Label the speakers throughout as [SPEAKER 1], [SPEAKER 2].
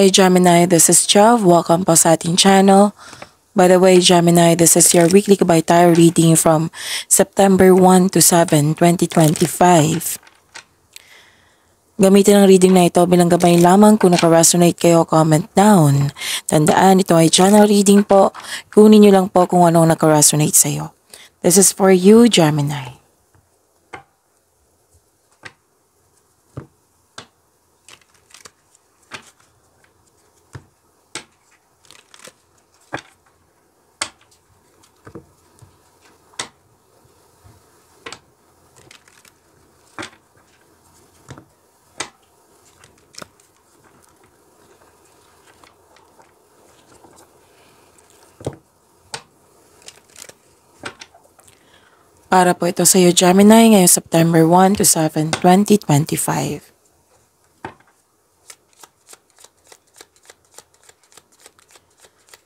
[SPEAKER 1] Hey Gemini, this is Jav. Welcome po sa ating channel. By the way, Gemini, this is your weekly Kabay Tarot reading from September 1 to 7, 2025. Gamitin ang reading na ito bilang gabay lamang. Kung naka-resonate kayo, comment down. Tandaan, ito ay channel reading po. Kunin nyo lang po kung anong naka-resonate sa'yo. This is for you, Gemini. Para po ito sa iyo, Gemini, ngayong September 1 to 7, 2025.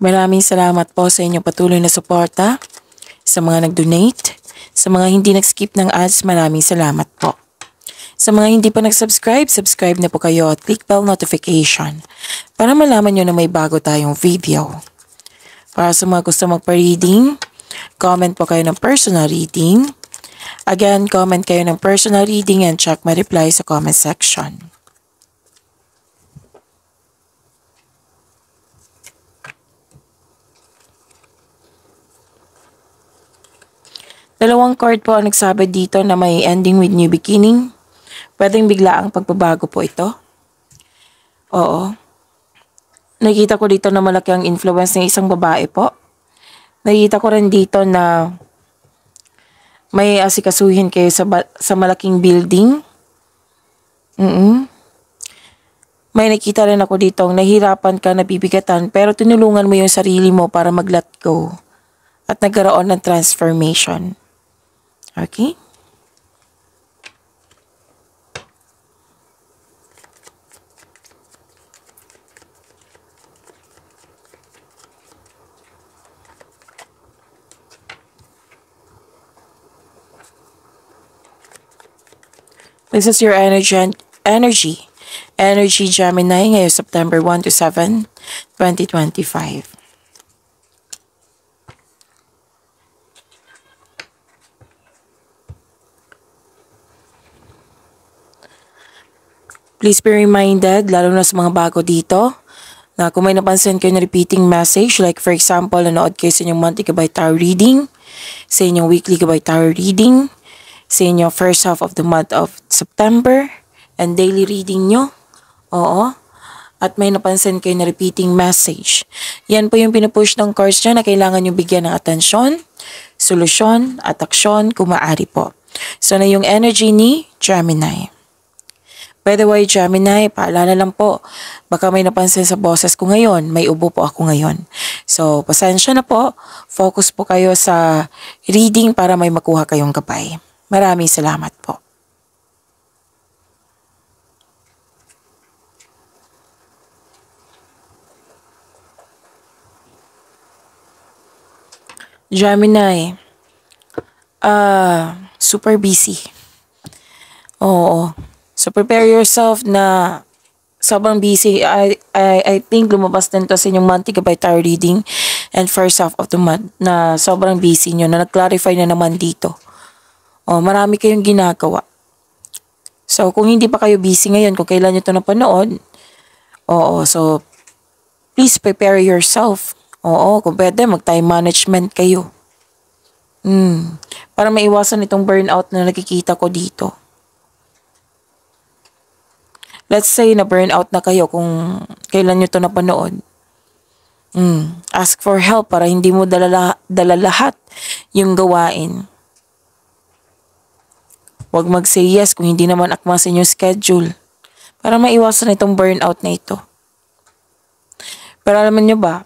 [SPEAKER 1] Maraming salamat po sa inyong patuloy na suporta, sa mga nag-donate, sa mga hindi nag-skip ng ads, maraming salamat po. Sa mga hindi pa nag-subscribe, subscribe na po kayo at click bell notification para malaman nyo na may bago tayong video. Para sa mga gusto magpa-reading, comment po kayo ng personal reading. Again, comment kayo ng personal reading and check my reply sa comment section. Dalawang card po ang nagsabi dito na may ending with new beginning. Pwedeng bigla ang pagbabago po ito. Oo. Nakita ko dito na malaki ang influence ng isang babae po. Nakita ko rin dito na may asikasuhin kayo sa malaking building. May nakita rin ako dito, nahihirapan ka, nabibigatan, pero tinulungan mo yung sarili mo para mag-let go at nagkaroon ng transformation. Okay? This is your energy Gemini ngayong September 1 to 7, 2025. Please be reminded, lalo na sa mga bago dito, na kung may napansin kayo na repeating message, like for example, nanood kayo sa inyong monthly Kabay Tarot reading, sa inyong weekly Kabay Tarot reading, sa inyong first half of the month of September, and daily reading nyo. Oo. At may napansin kayo na repeating message. Yan po yung pinupush ng cards nyo na kailangan nyo bigyan ng atensyon, solusyon, at aksyon kung maaari po. So na yung energy ni Gemini. By the way, Gemini, paalala lang po, baka may napansin sa boses ko ngayon, may ubo po ako ngayon. So, pasensya na po, focus po kayo sa reading para may makuha kayong gabay. Maraming salamat po. Gemini, super busy. Oo. So prepare yourself na sobrang busy. I think lumabas din to sa inyong monthly Kabay Tarot reading and first half of the month na sobrang busy nyo, na nag-clarify na naman dito. Marami kayong ginagawa. So kung hindi pa kayo busy ngayon, kung kailan nyo ito napanood, so please prepare yourself. Kung pwede, mag-time management kayo. Para maiwasan itong burnout na nakikita ko dito. Let's say na burnout na kayo kung kailan nyo ito napanood. Ask for help para hindi mo dala lahat yung gawain. Huwag mag-say yes kung hindi naman akma sa inyong schedule. Para maiwasan itong burnout na ito. Pero alam nyo ba,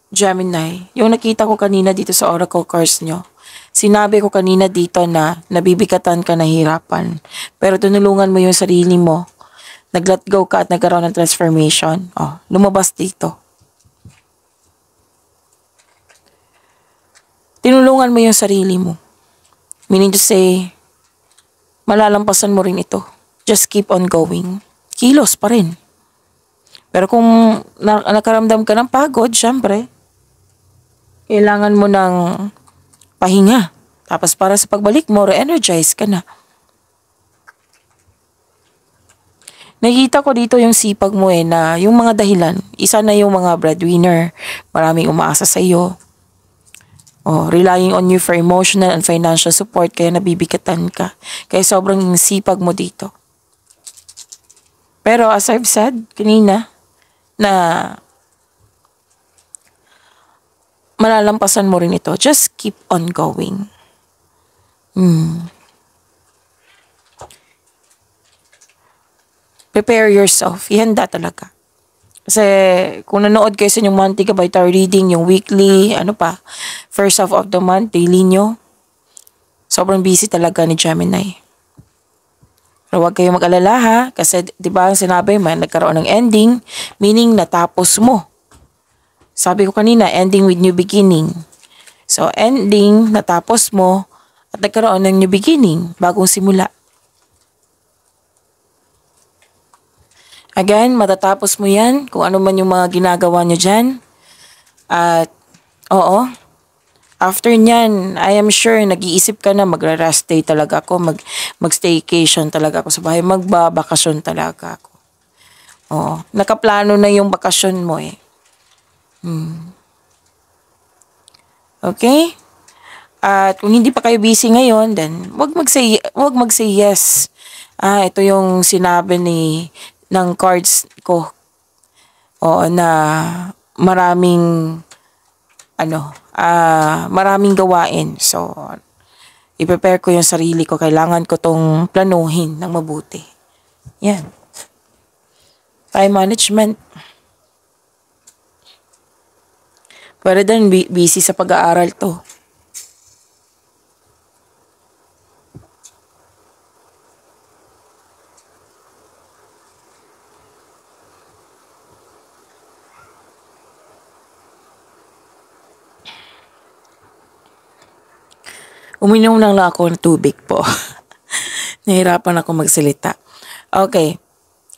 [SPEAKER 1] Gemini, yung nakita ko kanina dito sa oracle cards nyo, sinabi ko kanina dito na nabibigatan ka, nahihirapan. Pero tinulungan mo yung sarili mo. Nag-let go ka at nagkaroon ng transformation. Lumabas dito. Tinulungan mo yung sarili mo. Meaning to say, malalampasan mo rin ito. Just keep on going. Kilos pa rin. Pero kung nakaramdam ka ng pagod, syempre, kailangan mo ng pahinga. Tapos para sa pagbalik mo, re-energize ka na. Nakita ko dito yung sipag mo na yung mga dahilan. Isa na yung mga breadwinner. Maraming umaasa sa iyo. Relying on you for emotional and financial support kaya nabibigatan ka. Kaya sobrang sipag mo dito. Pero as I've said kanina, na malalampasan mo rin ito. Just keep on going. Prepare yourself. Ihanda talaga. Kasi kung nanood kayo sa inyong monthly by tarot reading, yung weekly, first half of the month, daily nyo, sobrang busy talaga ni Gemini. Pero huwag kayong mag-alala ha, kasi di ba ang sinabi, may nagkaroon ng ending, meaning natapos mo. Sabi ko kanina, ending with new beginning. So ending, natapos mo, at nagkaroon ng new beginning, bagong simula. Again, matatapos mo yan kung ano man yung mga ginagawa nyo dyan. At, after nyan, I am sure nag-iisip ka na magra-rest day talaga ako, mag-staycation talaga ako sa bahay, magbabakasyon talaga ako. Nakaplano na yung bakasyon mo eh. Okay? At kung hindi pa kayo busy ngayon, then wag mag-say yes. Ito yung sinabi ng cards ko. Na maraming maraming gawain. So, i-prepare ko yung sarili ko. Kailangan ko tong planuhin ng mabuti. Yan. Time management. Pero din busy sa pag-aaral to. Uminom lang ako ng tubig po. Nahirapan ako magsalita. Okay.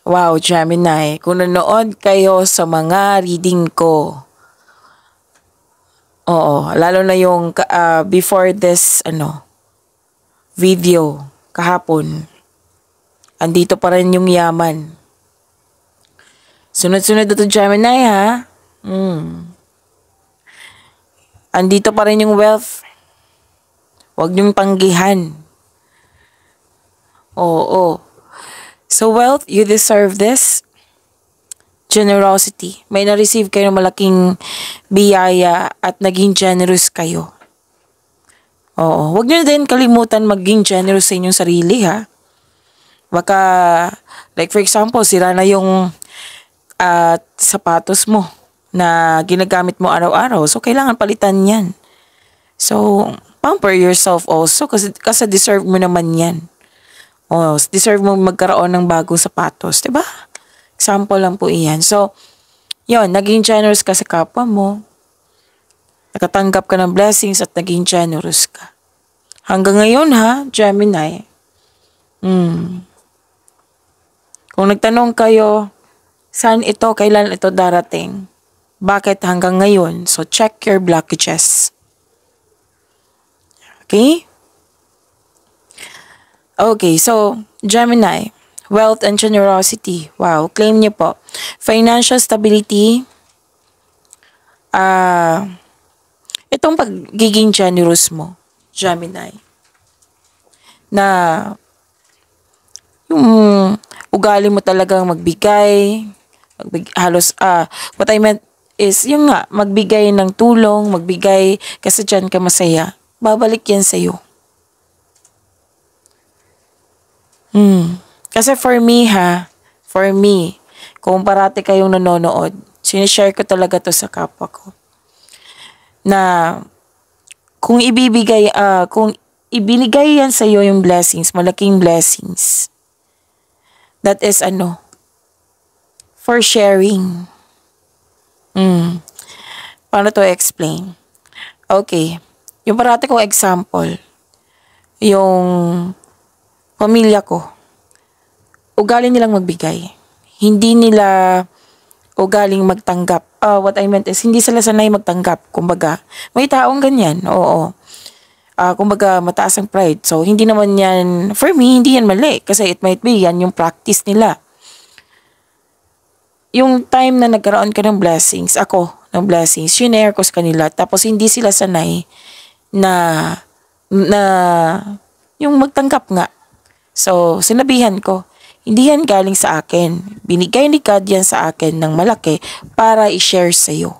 [SPEAKER 1] Wow, Gemini. Kung nanood kayo sa mga reading ko, lalo na yung before this video kahapon, andito pa rin yung yaman. Sunod-sunod ito, Gemini ha. Andito pa rin yung wealth. Huwag niyong tanggihan. So wealth, you deserve this. Generosity. May na-receive kayo ng malaking biyaya at naging generous kayo. Huwag niyo din kalimutan maging generous sa inyong sarili ha. Baka, like for example, sira na yung sapatos mo na ginagamit mo araw-araw. So, kailangan palitan yan. So, pamper yourself also kasi deserve mo naman yan. Deserve mo magkaroon ng bagong sapatos, 'di ba? Example lang po iyan. So, yon, naging generous ka sa kapwa mo. Nakatanggap ka ng blessings at naging generous ka. Hanggang ngayon ha, Gemini. Kung nagtanong kayo, saan ito, kailan ito darating? Bakit hanggang ngayon? So, check your blockages. Okay? Okay, so, Gemini, wealth and generosity. Wow, claim niyo po. Financial stability. Itong pagiging generous mo, Gemini. Na, yung ugali mo talagang magbigay. What I meant is, yung nga, magbigay ng tulong, magbigay kasi dyan ka masaya. Babalik yan sa'yo. Kasi for me, kung parati kayong nanonood, sinishare ko talaga to sa kapwa ko. Na, kung ibinigay yan sa'yo yung blessings, malaking blessings, that is for sharing. Paano to explain? Okay. Yung parati kong example, yung pamilya ko, ugali nilang magbigay. Hindi nila o galing magtanggap. What I meant is, hindi sila sanay magtanggap. Kumbaga, may taong ganyan, oo. Kumbaga, mataas ang pride. So, hindi naman yan, for me, hindi yan mali. Kasi it might be, yan yung practice nila. Yung time na nagkaroon ka ng blessings, ng blessings, shinare ko sa kanila. Tapos, hindi sila sanay na yung magtanggap nga. So, sinabihan ko, hindi yan galing sa akin. Binigay ni God yan sa akin ng malaki para i-share sa'yo.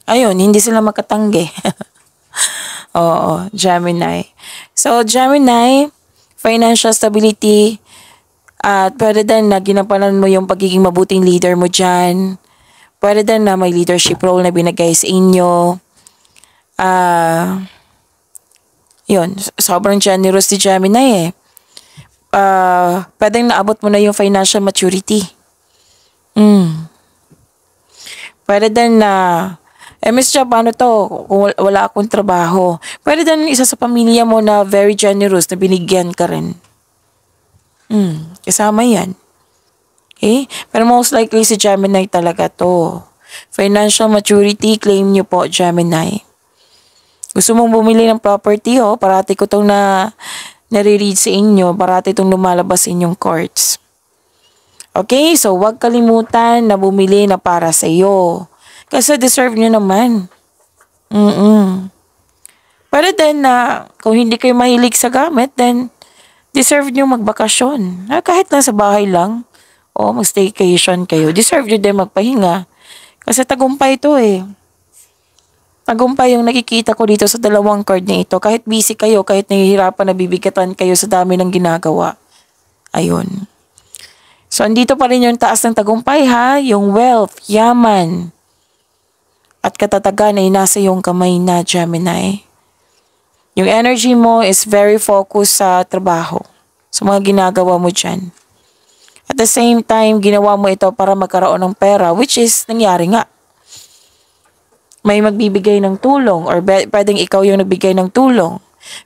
[SPEAKER 1] Ayun, hindi sila makatanggi. Oo, Gemini. So, Gemini, financial stability, at pwede din na ginampanan mo yung pagiging mabuting leader mo dyan. Pwede din na may leadership role na binigay sa inyo. Yun, sobrang generous si Gemini eh. Pwedeng naabot mo na yung financial maturity. Pwede din na, Miss Jab, paano to? Kung wala akong trabaho. Pwede din isa sa pamilya mo na very generous, na binigyan ka rin. Kasama yan. Okay? Pero most likely si Gemini talaga to. Financial maturity, claim nyo po, Gemini. Gusto mong bumili ng property, parati ko itong nare-read sa inyo, parati itong lumalabas sa inyong cards. Okay, so huwag kalimutan na bumili na para sa iyo. Kasi deserve nyo naman. Pero then, kung hindi kayo mahilig sa gamit, then deserve nyo magbakasyon. Kahit lang sa bahay lang, o mag-staycation kayo, deserve nyo din magpahinga. Kasi tagumpay ito eh. Tagumpay yung nakikita ko dito sa dalawang card na ito. Kahit busy kayo, kahit nahihirapan, nabibigatan kayo sa dami ng ginagawa. Ayun. So, andito pa rin yung taas ng tagumpay ha. Yung wealth, yaman, at katatagan ay nasa yung kamay na, Gemini. Yung energy mo is very focused sa trabaho. Sa mga ginagawa mo dyan. At the same time, ginawa mo ito para magkaroon ng pera, which is nangyari nga. May magbibigay ng tulong or pwedeng ikaw yung nagbigay ng tulong.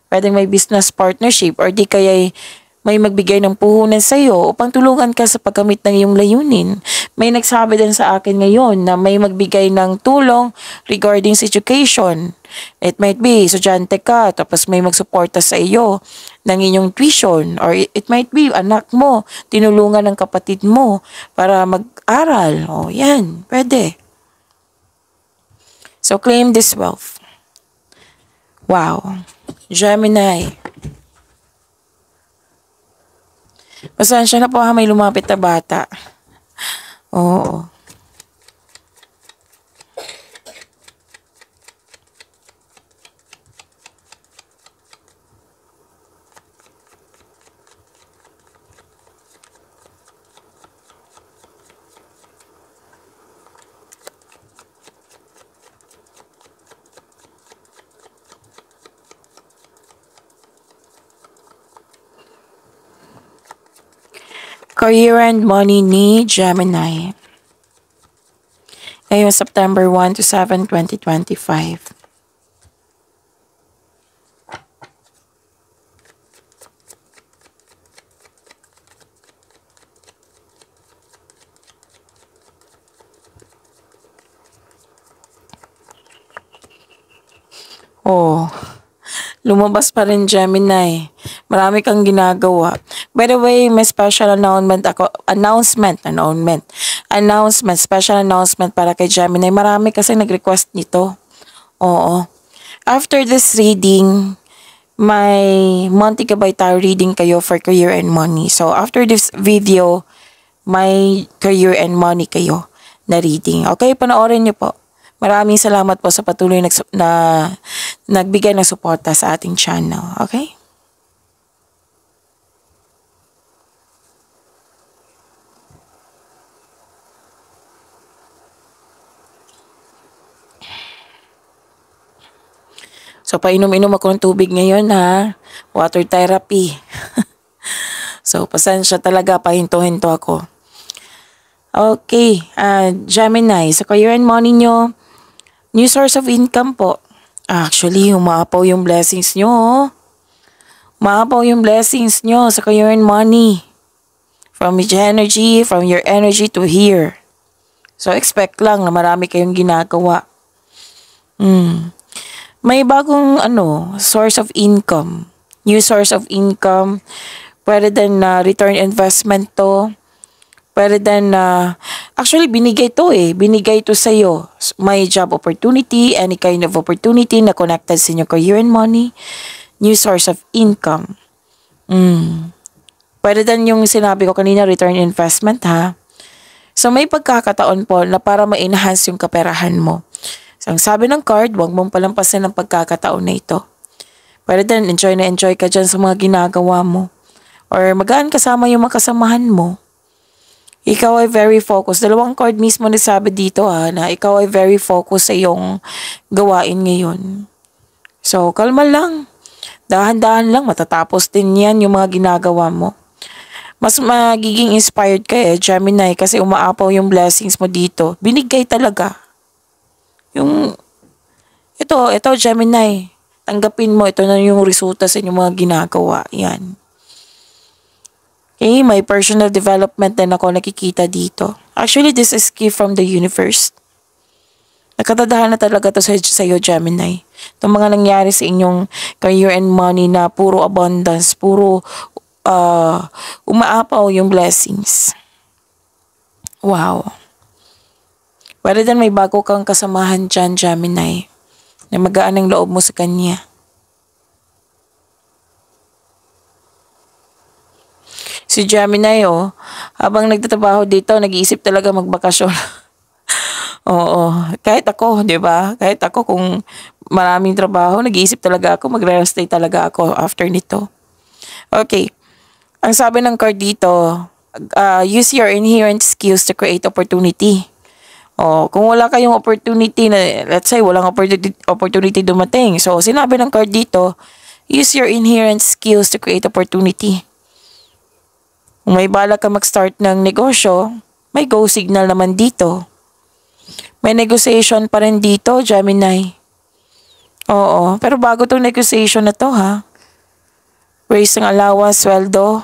[SPEAKER 1] Pwedeng may business partnership or di kaya may magbigay ng puhunan sa iyo upang tulungan ka sa pagkamit ng iyong layunin. May nagsabi din sa akin ngayon na may magbigay ng tulong regarding sa education. It might be, estudyante ka, tapos may magsuporta sa iyo ng inyong tuition. Or it might be, anak mo, tinulungan ng kapatid mo para mag-aral. O yan, pwede. So, claim this wealth. Wow. Gemini. Pasensya na po ha, may lumapit na bata. Oo. Career and money ni Gemini. Ngayon, September 1 to 7, 2025. Oh, lumabas pa rin Gemini. Marami kang ginagawa. By the way, may special special announcement para kay Gemini. Marami kasi nag-request nito. Oo. After this reading, may Monty Gabay Tarot reading kayo for career and money. So, after this video, may career and money kayo na reading. Okay, panoorin niyo po. Maraming salamat po sa patuloy na nagbigay ng suporta sa ating channel. Okay? So, painom-inom ako ng tubig ngayon ha. Water therapy. So, pasensya talaga, pahinto-hinto ako. Okay, Gemini, sa career and money nyo, new source of income po. Actually, umaapaw yung blessings nyo. Umaapaw yung blessings nyo sa career and money. From your energy to here. So, expect lang na marami kayong ginagawa. May bagong source of income. New source of income. Pwede din na return investment to. Pwede din na, actually binigay to Binigay to sa'yo. May job opportunity, any kind of opportunity na connected sa inyong career and money. New source of income. Pwede din yung sinabi ko kanina, return investment ha. So may pagkakataon po na para ma-enhance yung kaperahan mo. So ang sabi ng card, huwag mong palampasin ang pagkakataon na ito. Pwede din, enjoy ka dyan sa mga ginagawa mo. Or magaan kasama yung mga kasamahan mo. Ikaw ay very focused. Dalawang card mismo nagsabi dito na ikaw ay very focused sa iyong gawain ngayon. So kalma lang. Dahan-dahan lang, matatapos din yan yung mga ginagawa mo. Mas magiging inspired ka Gemini, kasi umaapaw yung blessings mo dito. Binigay talaga. Ito Gemini. Tanggapin mo, ito na yung resulta sa inyong mga ginagawa. Yan. Okay, may personal development din ako nakikita dito. Actually, this is gift from the universe. Nakatadahan na talaga to sa iyo, Gemini. Itong mga nangyari sa inyong career and money na puro abundance, puro umaapaw yung blessings. Wow. Pwede din may bago kang kasamahan dyan, Gemini, na magaan ang loob mo sa kanya. Si Gemini, habang nagtatrabaho dito, nag-iisip talaga magbakasyon. Oo. Kahit ako, di ba? Kahit ako, kung maraming trabaho, nag-iisip talaga ako, mag-rest day talaga ako after nito. Okay. Ang sabi ng card dito, use your inherent skills to create opportunity. Kung wala kayong opportunity na, let's say, walang opportunity dumating. So, sinabi ng card dito, use your inherent skills to create opportunity. Kung may balak ka mag-start ng negosyo, may go signal naman dito. May negotiation pa rin dito, Gemini. Oo, pero bago tong negotiation na to ha. Raise ng allowance, sweldo.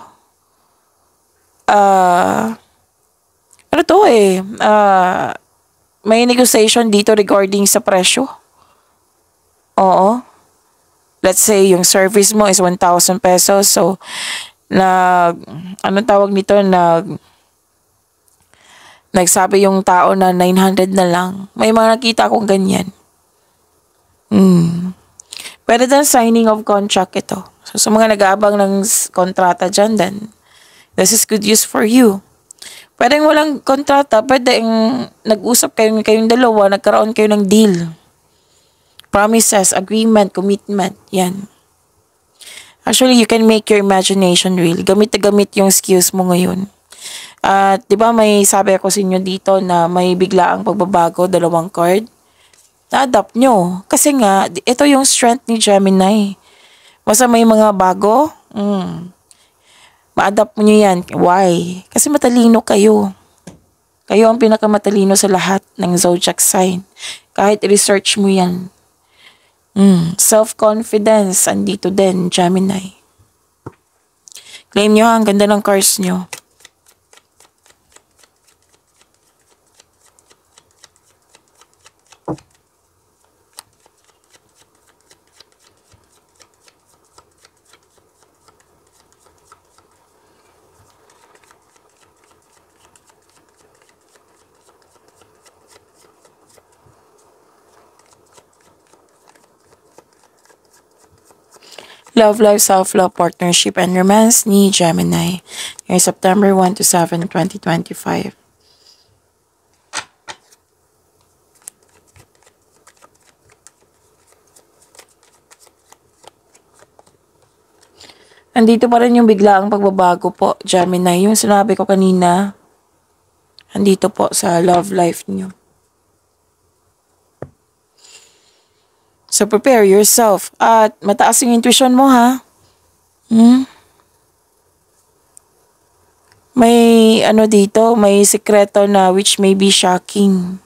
[SPEAKER 1] May negotiation dito regarding sa presyo. Oo. Let's say yung service mo is 1,000 pesos. So, nagsabi yung tao na 900 na lang. May mga nakita akong ganyan. Pwede din signing of contract ito. So, sa mga nag-aabang ng kontrata dyan, then this is good news for you. Pwedeng walang kontrata, pwedeng nag-usap kayong dalawa, nagkaroon kayo ng deal. Promises, agreement, commitment, yan. Actually, you can make your imagination real. Gamit na gamit yung skills mo ngayon. At di ba may sabi ako sa inyo dito na may biglaang pagbabago, dalawang card. Na-adapt nyo. Kasi nga, ito yung strength ni Gemini. Basta may mga bago, ma-adapt mo nyo yan. Why? Kasi matalino kayo. Kayo ang pinakamatalino sa lahat ng zodiac sign. Kahit research mo yan. Self-confidence, andito din, Gemini. Claim nyo ha, ang ganda ng cards nyo. Love life, self-love, partnership, and romance ni Gemini. Ngayong September 1 to 7, 2025. Andito pa rin yung biglaang pagbabago po, Gemini. Yung sinabi ko kanina, andito po sa love life niyo. So, prepare yourself. At mataas yung intuition mo, ha? May dito, may sikreto na which may be shocking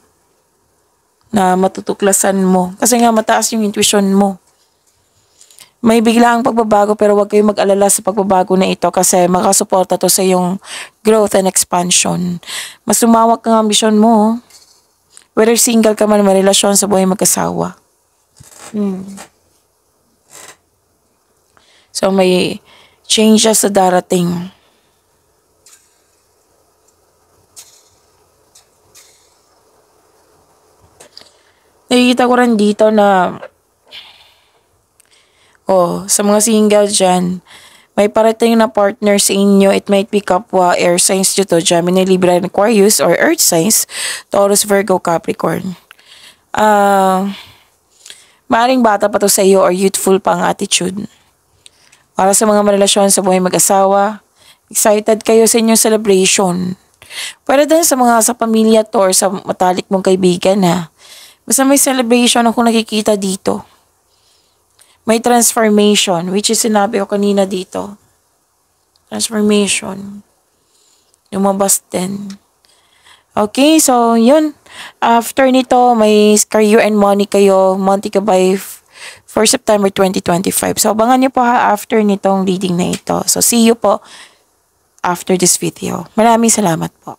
[SPEAKER 1] na matutuklasan mo. Kasi nga mataas yung intuition mo. May biglaang pagbabago pero huwag kayong mag-alala sa pagbabago na ito kasi makasuporta to sa iyong growth and expansion. Mas lumawak ang ambisyon mo. Whether single ka man, may relasyon sa buhay mag-asawa. So may changes sa darating. Nakikita ko rin dito na sa mga single dyan, may parating na partner sa inyo. It might be kapwa, air signs dito, Gemini, Libra, and Aquarius, or earth signs, Taurus, Virgo, Capricorn. Maaaring bata pa to sa iyo or youthful pa ang attitude. Para sa mga marelasyon sa buhay mag-asawa, excited kayo sa inyong celebration. Pwede din sa mga sa pamilya to or sa matalik mong kaibigan ha. Basta may celebration akong nakikita dito. May transformation, which is sinabi ko kanina dito. Transformation. Lumabas din. Okay, so yun. After nito, may career and money kayo, Monty Gabay for September 2025. So abangan nyo po ha after nitong reading na ito. So see you po after this video. Maraming salamat po.